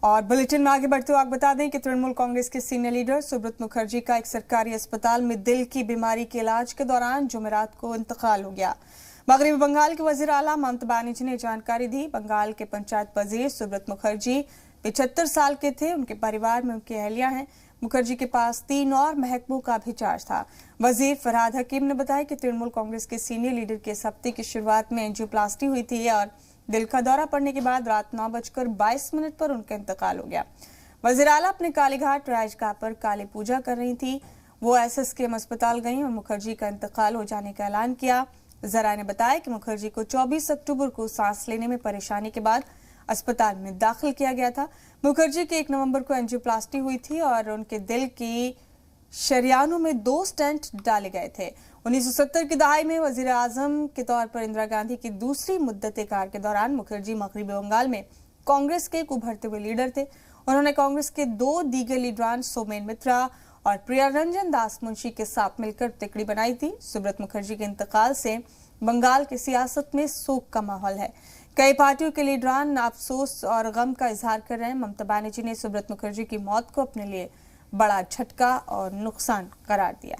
और बुलेटिन में आगे बढ़ते हुए आपको बता दें कि तृणमूल कांग्रेस के सीनियर लीडर सुब्रत मुखर्जी का एक सरकारी अस्पताल में दिल की बीमारी के इलाज के दौरान जुमेरात को इंतकाल हो गया। मगरबी बंगाल के वजीर आला ममता बनर्जी ने जानकारी दी। बंगाल के पंचायत वजीर सुब्रत मुखर्जी 75 साल के थे। उनके परिवार में उनकी अहलिया हैं। मुखर्जी के पास 3 और महकमों का भी चार्ज था। वजीर फरहाद हकीम ने बताया कि तृणमूल कांग्रेस के सीनियर लीडर के इस हफ्ते की शुरुआत में एंजियोप्लास्टी हुई थी और दिल का दौरा पड़ने के बाद रात 9:22 पर उनका इंतकाल हो गया। वजीर आला अपने कालीघाट राजगाह पर काली पूजा कर रही थी। वो SSKM अस्पताल गईं और मुखर्जी का इंतकाल हो जाने का ऐलान किया। जरा ने बताया कि मुखर्जी को 24 अक्टूबर को सांस लेने में परेशानी के बाद अस्पताल में दाखिल किया गया था। मुखर्जी के 1 नवंबर को एंजियोप्लास्टी हुई थी और उनके दिल की शरियानों में 2 स्टेंट डाले गए थे। 1970 की दहाई में वजीर आजम के तौर पर इंदिरा गांधी की दूसरी मुद्दत-ए-कार के दौरान मुखर्जी मगरबी बंगाल में कांग्रेस के एक उभरते हुए लीडर थे। उन्होंने कांग्रेस के 2 दीगर लीडरान सोमेन मित्रा और प्रिया रंजन दास मुंशी के साथ मिलकर तिकड़ी बनाई थी। सुब्रत मुखर्जी के इंतकाल से बंगाल की सियासत में शोक का माहौल है। कई पार्टियों के लीडरान अफसोस और गम का इजहार कर रहे हैं। ममता बनर्जी ने सुब्रत मुखर्जी की मौत को अपने लिए बड़ा झटका और नुकसान करार दिया।